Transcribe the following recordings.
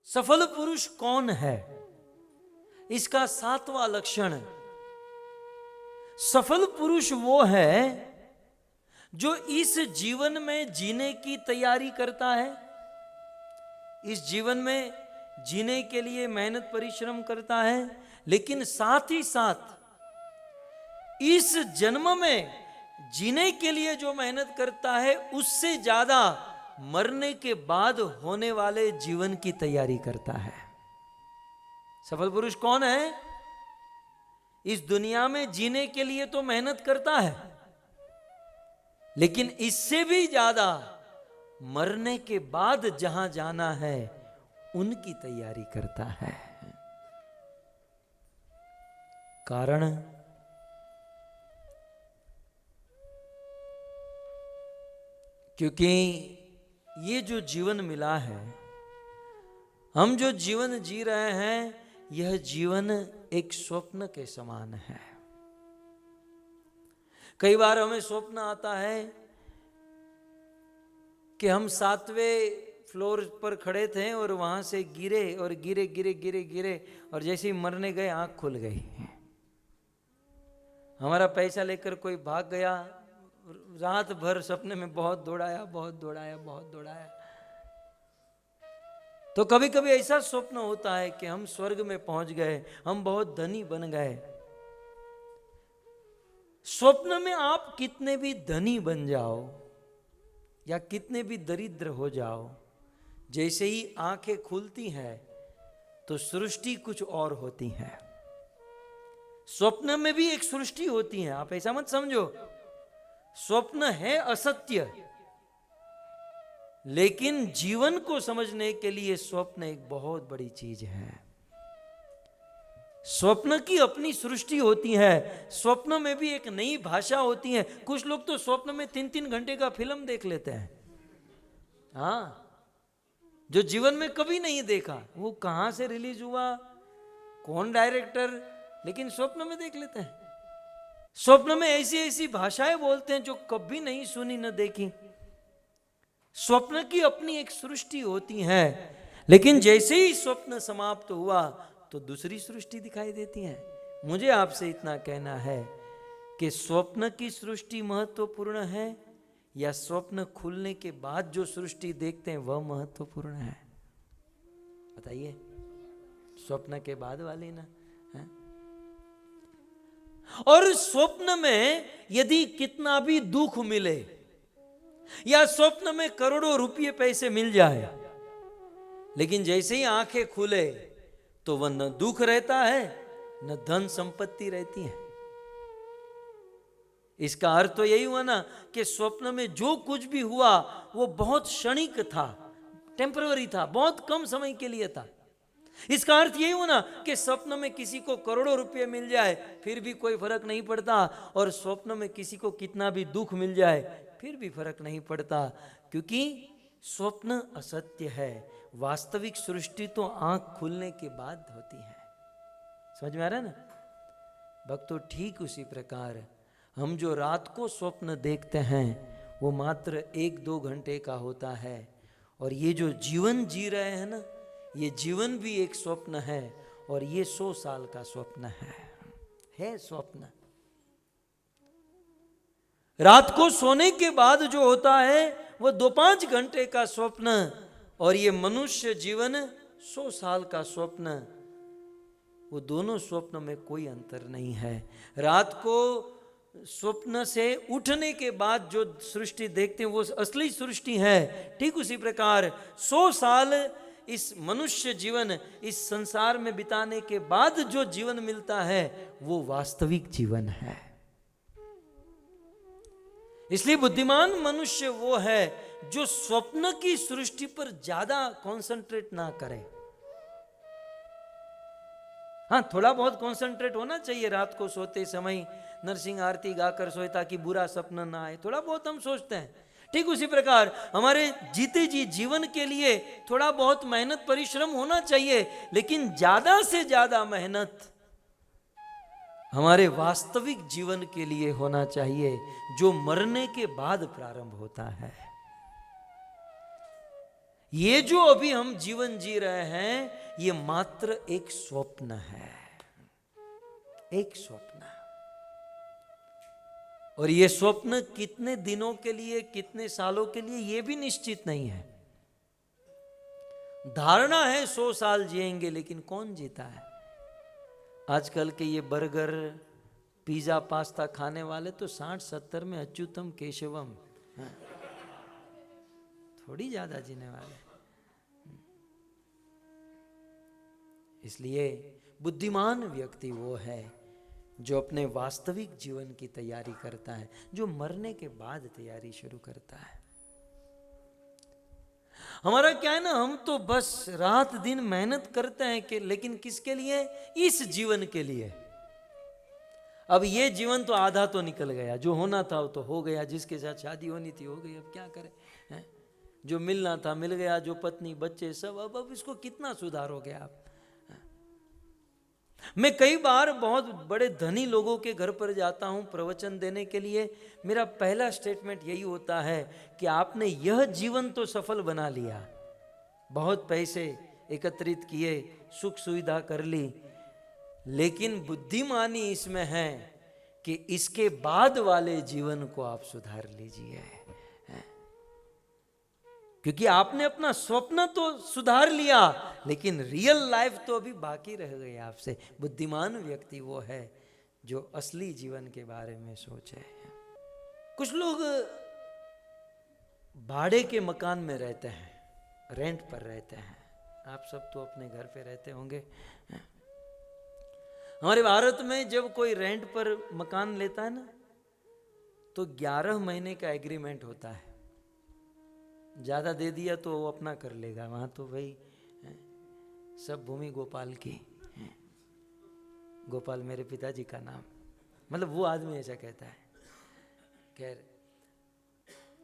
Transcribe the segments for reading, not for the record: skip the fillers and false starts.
सफल पुरुष कौन है, इसका 7वां लक्षण, सफल पुरुष वो है जो इस जीवन में जीने की तैयारी करता है, इस जीवन में जीने के लिए मेहनत परिश्रम करता है, लेकिन साथ ही साथ इस जन्म में जीने के लिए जो मेहनत करता है उससे ज्यादा मरने के बाद होने वाले जीवन की तैयारी करता है। सफल पुरुष कौन है? इस दुनिया में जीने के लिए तो मेहनत करता है, लेकिन इससे भी ज्यादा मरने के बाद जहां जाना है उनकी तैयारी करता है। कारण क्योंकि ये जो जीवन मिला है, हम जो जीवन जी रहे हैं, यह जीवन एक स्वप्न के समान है। कई बार हमें स्वप्न आता है कि हम 7वें फ्लोर पर खड़े थे और वहां से गिरे और गिरे गिरे गिरे गिरे और जैसे ही मरने गए आंख खुल गई। हमारा पैसा लेकर कोई भाग गया, रात भर सपने में बहुत दौड़ाया बहुत दौड़ाया बहुत दौड़ाया। तो कभी कभी ऐसा स्वप्न होता है कि हम स्वर्ग में पहुंच गए, हम बहुत धनी बन गए। स्वप्न में आप कितने भी धनी बन जाओ या कितने भी दरिद्र हो जाओ, जैसे ही आंखें खुलती हैं तो सृष्टि कुछ और होती है। स्वप्न में भी एक सृष्टि होती है, आप ऐसा मत समझो। स्वप्न है असत्य, लेकिन जीवन को समझने के लिए स्वप्न एक बहुत बड़ी चीज है। स्वप्न की अपनी सृष्टि होती है, स्वप्न में भी एक नई भाषा होती है। कुछ लोग तो स्वप्न में 3-3 घंटे का फिल्म देख लेते हैं, हाँ, जो जीवन में कभी नहीं देखा, वो कहां से रिलीज हुआ, कौन डायरेक्टर, लेकिन स्वप्न में देख लेते हैं। स्वप्न में ऐसी ऐसी भाषाएं बोलते हैं जो कभी नहीं सुनी न देखी। स्वप्न की अपनी एक सृष्टि होती है, लेकिन जैसे ही स्वप्न समाप्त हुआ तो दूसरी सृष्टि दिखाई देती है। मुझे आपसे इतना कहना है कि स्वप्न की सृष्टि महत्वपूर्ण है या स्वप्न खुलने के बाद जो सृष्टि देखते हैं वह महत्वपूर्ण है? बताइए। स्वप्न के बाद वाली ना है? और स्वप्न में यदि कितना भी दुख मिले या स्वप्न में करोड़ों रुपये पैसे मिल जाए, लेकिन जैसे ही आंखें खुले तो वह न दुख रहता है न धन संपत्ति रहती है। इसका अर्थ तो यही हुआ ना कि स्वप्न में जो कुछ भी हुआ वो बहुत क्षणिक था, टेम्पररी था, बहुत कम समय के लिए था। इसका अर्थ यही हुआ ना कि स्वप्न में किसी को करोड़ों रुपए मिल जाए फिर भी कोई फर्क नहीं पड़ता, और स्वप्न में किसी को कितना भी दुख मिल जाए फिर भी फर्क नहीं पड़ता, क्योंकि स्वप्न असत्य है। वास्तविक सृष्टि तो आंख खुलने के बाद होती है। समझ में आ रहा है ना भक्तों? ठीक उसी प्रकार हम जो रात को स्वप्न देखते हैं वो मात्र 1-2 घंटे का होता है, और ये जो जीवन जी रहे हैं ना, ये जीवन भी एक स्वप्न है, और ये 100 साल का स्वप्न है स्वप्न। रात को सोने के बाद जो होता है वो 2-5 घंटे का स्वप्न, और ये मनुष्य जीवन 100 साल का स्वप्न। वो दोनों स्वप्न में कोई अंतर नहीं है। रात को स्वप्न से उठने के बाद जो सृष्टि देखते हैं वो असली सृष्टि है। ठीक उसी प्रकार 100 साल इस मनुष्य जीवन इस संसार में बिताने के बाद जो जीवन मिलता है वो वास्तविक जीवन है। इसलिए बुद्धिमान मनुष्य वो है जो स्वप्न की सृष्टि पर ज्यादा कंसंट्रेट ना करे। हाँ, थोड़ा बहुत कंसंट्रेट होना चाहिए। रात को सोते समय नरसिंह आरती गाकर सोए ताकि बुरा सपना ना आए, थोड़ा बहुत हम सोचते हैं। ठीक उसी प्रकार हमारे जीते जी जीवन के लिए थोड़ा बहुत मेहनत परिश्रम होना चाहिए, लेकिन ज्यादा से ज्यादा मेहनत हमारे वास्तविक जीवन के लिए होना चाहिए, जो मरने के बाद प्रारंभ होता है। ये जो अभी हम जीवन जी रहे हैं ये मात्र एक स्वप्न है, एक स्वप्न। और ये स्वप्न कितने दिनों के लिए, कितने सालों के लिए, ये भी निश्चित नहीं है। धारणा है 100 साल जिएंगे, लेकिन कौन जीता है? आजकल के ये बर्गर, पिज्जा, पास्ता खाने वाले तो 60-70 में अच्युतम केशवम, थोड़ी ज्यादा जीने वाले। इसलिए बुद्धिमान व्यक्ति वो है जो अपने वास्तविक जीवन की तैयारी करता है, जो मरने के बाद तैयारी शुरू करता है। हमारा क्या है ना, हम तो बस रात दिन मेहनत करते हैं कि, लेकिन किसके लिए? इस जीवन के लिए। अब ये जीवन तो आधा तो निकल गया, जो होना था वो तो हो गया, जिसके साथ शादी होनी थी हो गई, अब क्या करें हैं? जो मिलना था मिल गया, जो पत्नी बच्चे सब, अब इसको कितना सुधारोगे आप? मैं कई बार बहुत बड़े धनी लोगों के घर पर जाता हूं प्रवचन देने के लिए। मेरा पहला स्टेटमेंट यही होता है कि आपने यह जीवन तो सफल बना लिया, बहुत पैसे एकत्रित किए, सुख सुविधा कर ली, लेकिन बुद्धिमानी इसमें है कि इसके बाद वाले जीवन को आप सुधार लीजिए, क्योंकि आपने अपना स्वप्न तो सुधार लिया, लेकिन रियल लाइफ तो अभी बाकी रह गई आपसे। बुद्धिमान व्यक्ति वो है जो असली जीवन के बारे में सोचे। कुछ लोग भाड़े के मकान में रहते हैं, रेंट पर रहते हैं। आप सब तो अपने घर पे रहते होंगे। हमारे भारत में जब कोई रेंट पर मकान लेता है ना, तो 11 महीने का एग्रीमेंट होता है। ज्यादा दे दिया तो वो अपना कर लेगा, वहां तो भाई सब भूमि गोपाल की। गोपाल मेरे पिताजी का नाम, मतलब वो आदमी ऐसा कहता है। खैर,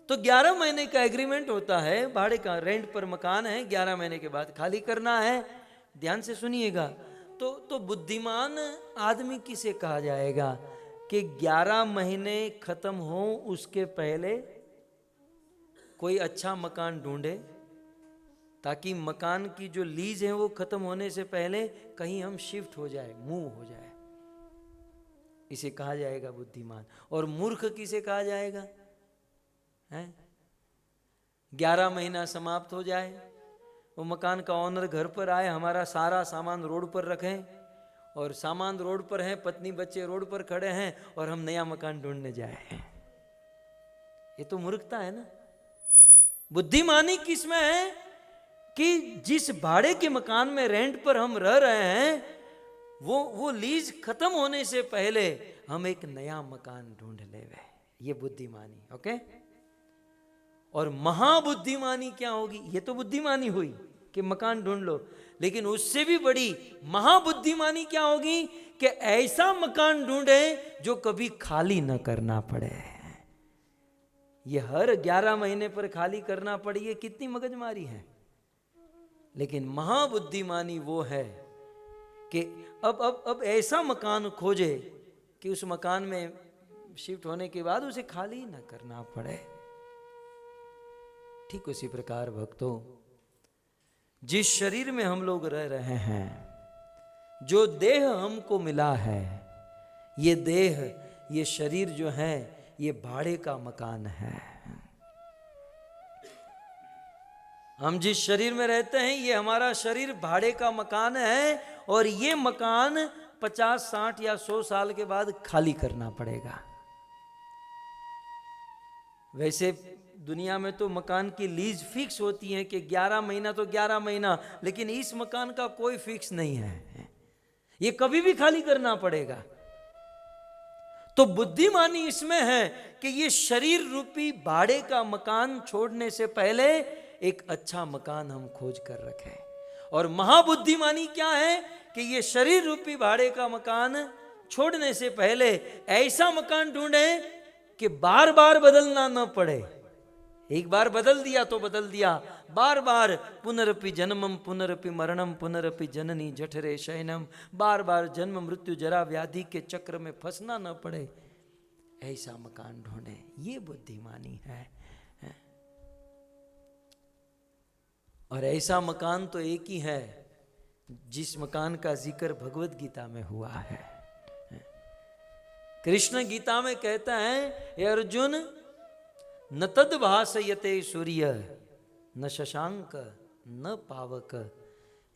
तो 11 महीने का एग्रीमेंट होता है, भाड़े का, रेंट पर मकान है, 11 महीने के बाद खाली करना है। ध्यान से सुनिएगा। तो बुद्धिमान आदमी किसे कहा जाएगा कि 11 महीने खत्म हो उसके पहले कोई अच्छा मकान ढूंढे, ताकि मकान की जो लीज है वो खत्म होने से पहले कहीं हम शिफ्ट हो जाए, मूव हो जाए। इसे कहा जाएगा बुद्धिमान। और मूर्ख किसे कहा जाएगा? 11 महीना समाप्त हो जाए, वो मकान का ओनर घर पर आए, हमारा सारा सामान रोड पर रखें, और सामान रोड पर है, पत्नी बच्चे रोड पर खड़े हैं, और हम नया मकान ढूंढने जाए। ये तो मूर्खता है ना। बुद्धिमानी किसमें है कि जिस भाड़े के मकान में रेंट पर हम रह रहे हैं, वो लीज खत्म होने से पहले हम एक नया मकान ढूंढ ले। ये बुद्धिमानी। ओके। और महाबुद्धिमानी क्या होगी? ये तो बुद्धिमानी हुई कि मकान ढूंढ लो, लेकिन उससे भी बड़ी महाबुद्धिमानी क्या होगी कि ऐसा मकान ढूंढे जो कभी खाली न करना पड़े। ये हर 11 महीने पर खाली करना पड़े, ये कितनी मगजमारी है। लेकिन महाबुद्धिमानी वो है कि अब ऐसा मकान खोजे कि उस मकान में शिफ्ट होने के बाद उसे खाली न करना पड़े। ठीक उसी प्रकार भक्तों, जिस शरीर में हम लोग रह रहे हैं, जो देह हमको मिला है, ये देह, ये शरीर जो है, ये भाड़े का मकान है। हम जिस शरीर में रहते हैं, ये हमारा शरीर भाड़े का मकान है, और ये मकान 50, 60 या 100 साल के बाद खाली करना पड़ेगा। वैसे दुनिया में तो मकान की लीज फिक्स होती है कि 11 महीना तो 11 महीना, लेकिन इस मकान का कोई फिक्स नहीं है, ये कभी भी खाली करना पड़ेगा। तो बुद्धिमानी इसमें है कि ये शरीर रूपी भाड़े का मकान छोड़ने से पहले एक अच्छा मकान हम खोज कर रखें। और महाबुद्धिमानी क्या है कि ये शरीर रूपी भाड़े का मकान छोड़ने से पहले ऐसा मकान ढूंढें कि बार बार बदलना न पड़े। एक बार बदल दिया तो बदल दिया, बार बार पुनरपि जन्मम पुनरपि मरणम पुनरपि जननी जठरे शयनम, बार बार जन्म मृत्यु जरा व्याधि के चक्र में फंसना न पड़े, ऐसा मकान ढूंढे। ये बुद्धिमानी है। और ऐसा मकान तो एक ही है जिस मकान का जिक्र भगवत गीता में हुआ है। कृष्ण गीता में कहता है, हे अर्जुन, न तद भासयते सूर्य न शशांक न पावक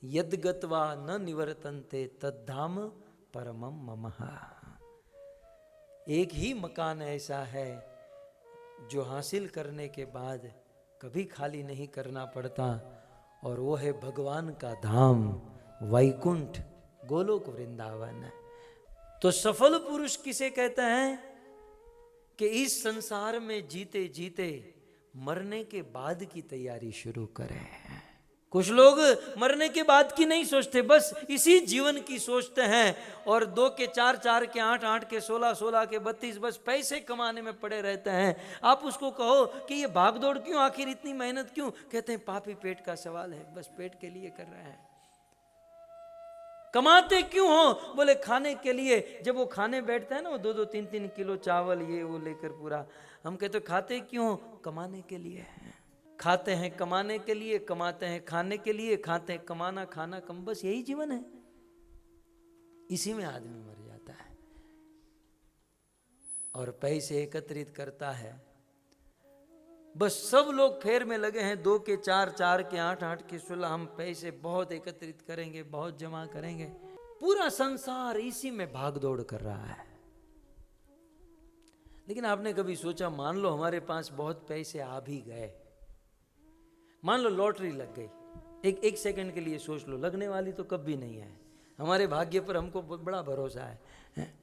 यद्गत्वा न निवर्तन्ते तद्धाम परमम ममः। एक ही मकान ऐसा है जो हासिल करने के बाद कभी खाली नहीं करना पड़ता, और वो है भगवान का धाम वैकुंठ गोलोक वृंदावन। तो सफल पुरुष किसे कहते हैं कि इस संसार में जीते जीते मरने के बाद की तैयारी शुरू करें। कुछ लोग मरने के बाद की नहीं सोचते, बस इसी जीवन की सोचते हैं, और 2 के 4, 4 के 8, 8 के 16, 16 के 32, बस पैसे कमाने में पड़े रहते हैं। आप उसको कहो कि ये भागदौड़ क्यों, आखिर इतनी मेहनत क्यों? कहते हैं पापी पेट का सवाल है, बस पेट के लिए कर रहे हैं। कमाते क्यों हो? बोले खाने के लिए। जब वो खाने बैठते हैं ना, वो 2-2, 3-3 किलो चावल ये वो लेकर पूरा, हम कहते खाते क्यों हो? कमाने के लिए। खाते हैं कमाने के लिए, कमाते हैं खाने के लिए, खाते हैं कमाना खाना कम, बस यही जीवन है। इसी में आदमी मर जाता है और पैसे एकत्रित करता है। बस सब लोग फेर में लगे हैं, 2 के 4, 4 के 8, 8 के 16, हम पैसे बहुत एकत्रित करेंगे, बहुत जमा करेंगे। पूरा संसार इसी में भाग दौड़ कर रहा है। लेकिन आपने कभी सोचा, मान लो हमारे पास बहुत पैसे आ भी गए, मान लो लॉटरी लग गई, एक सेकंड के लिए सोच लो, लगने वाली तो कभी नहीं है। हमारे भाग्य पर हमको बड़ा भरोसा है।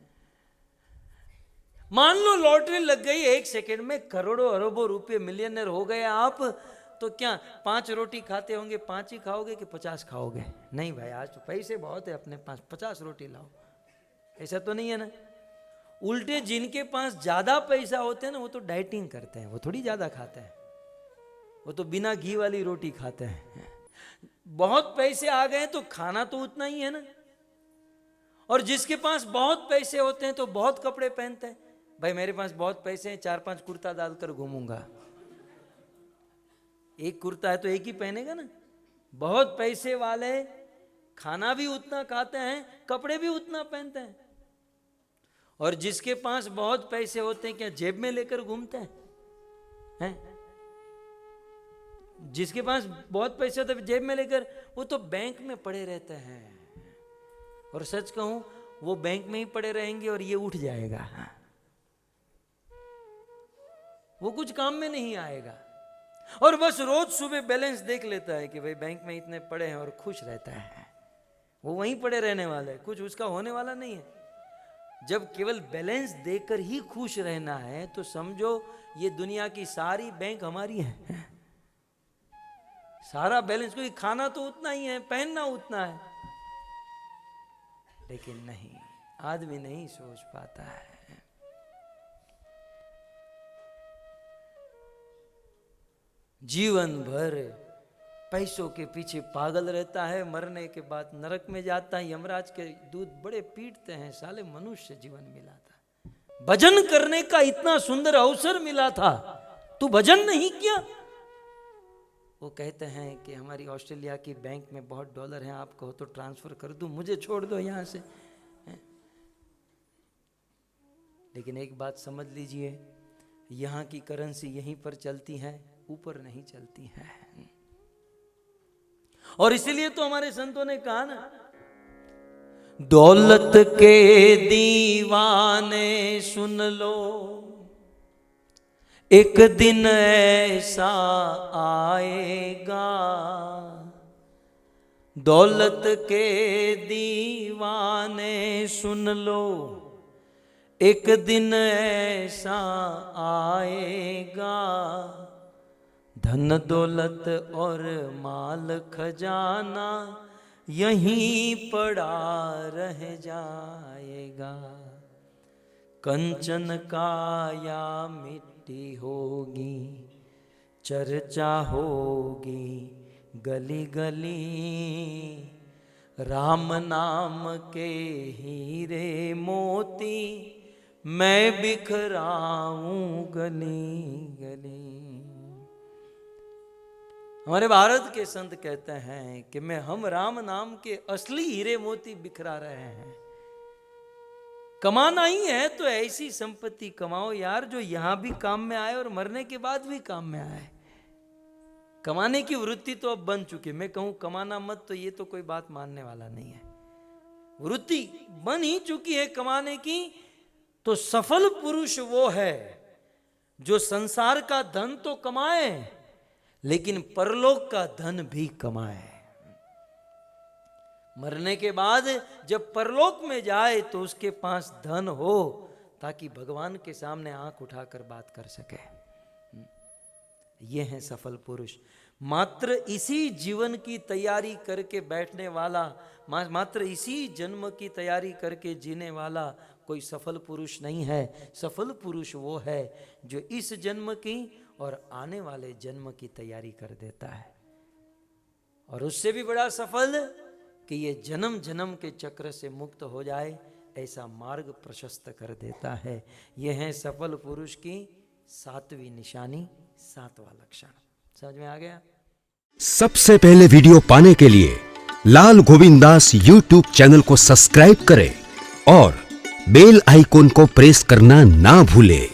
मान लो लॉटरी लग गई, 1 सेकंड में करोड़ों अरबों रुपए, मिलियनर हो गए आप, तो क्या 5 रोटी खाते होंगे, 5 ही खाओगे कि 50 खाओगे? नहीं भाई, आज तो पैसे बहुत है अपने पास, 50 रोटी लाओ, ऐसा तो नहीं है ना। उल्टे जिनके पास ज्यादा पैसा होते हैं ना, वो तो डाइटिंग करते हैं, वो थोड़ी ज्यादा खाते हैं, वो तो बिना घी वाली रोटी खाते हैं। बहुत पैसे आ गए तो खाना तो उतना ही है ना। और जिसके पास बहुत पैसे होते हैं तो बहुत कपड़े पहनते हैं। भाई मेरे पास बहुत पैसे हैं, 4-5 कुर्ता डालकर घूमूंगा। एक कुर्ता है तो एक ही पहनेगा ना। बहुत पैसे वाले खाना भी उतना खाते हैं, कपड़े भी उतना पहनते हैं। और जिसके पास बहुत पैसे होते हैं, क्या जेब में लेकर घूमते हैं? जिसके पास बहुत पैसे होते हैं जेब में लेकर, वो तो बैंक में पड़े रहते हैं। और सच कहूं, वो बैंक में ही पड़े रहेंगे और ये उठ जाएगा, वो कुछ काम में नहीं आएगा। और बस रोज सुबह बैलेंस देख लेता है कि भाई बैंक में इतने पड़े हैं, और खुश रहता है। वो वहीं पड़े रहने वाले, कुछ उसका होने वाला नहीं है। जब केवल बैलेंस देकर ही खुश रहना है, तो समझो ये दुनिया की सारी बैंक हमारी है। सारा बैलेंस, क्योंकि खाना तो उतना ही है, पहनना उतना है। लेकिन नहीं, आदमी नहीं सोच पाता है। जीवन भर पैसों के पीछे पागल रहता है, मरने के बाद नरक में जाता है। यमराज के दूत बड़े पीटते हैं, साले मनुष्य जीवन मिला था, भजन करने का इतना सुंदर अवसर मिला था, तू भजन नहीं किया। वो कहते हैं कि हमारी ऑस्ट्रेलिया की बैंक में बहुत डॉलर हैं, आप कहो तो ट्रांसफर कर दूं, मुझे छोड़ दो यहां से। लेकिन एक बात समझ लीजिए, यहां की करेंसी यहीं पर चलती है, ऊपर नहीं चलती है। और इसीलिए तो हमारे संतों ने कहा ना, दौलत के दीवाने सुन लो, एक दिन ऐसा आएगा। दौलत के दीवाने सुन लो, एक दिन ऐसा आएगा। धन दौलत और माल खजाना यहीं पड़ा रह जाएगा। कंचन काया मिट्टी होगी, चर्चा होगी गली गली। राम नाम के हीरे मोती मैं बिखराऊं गली गली। हमारे भारत के संत कहते हैं कि मैं हम राम नाम के असली हीरे मोती बिखरा रहे हैं। कमाना ही है तो ऐसी संपत्ति कमाओ यार जो यहां भी काम में आए और मरने के बाद भी काम में आए। कमाने की वृत्ति तो अब बन चुकी है। मैं कहूं कमाना मत तो ये तो कोई बात मानने वाला नहीं है। वृत्ति बन ही चुकी है कमाने की। तो सफल पुरुष वो है जो संसार का धन तो कमाए लेकिन परलोक का धन भी कमाए। मरने के बाद जब परलोक में जाए तो उसके पास धन हो ताकि भगवान के सामने आंख उठाकर बात कर सके। ये है सफल पुरुष। मात्र इसी जीवन की तैयारी करके बैठने वाला, मात्र इसी जन्म की तैयारी करके जीने वाला कोई सफल पुरुष नहीं है। सफल पुरुष वो है जो इस जन्म की और आने वाले जन्म की तैयारी कर देता है। और उससे भी बड़ा सफल कि ये जन्म जन्म के चक्र से मुक्त हो जाए, ऐसा मार्ग प्रशस्त कर देता है। यह है सफल पुरुष की 7वीं निशानी, 7वां लक्षण। समझ में आ गया? सबसे पहले वीडियो पाने के लिए लाल गोविंदास यूट्यूब चैनल को सब्सक्राइब करें और बेल आइकॉन को प्रेस करना ना भूलें।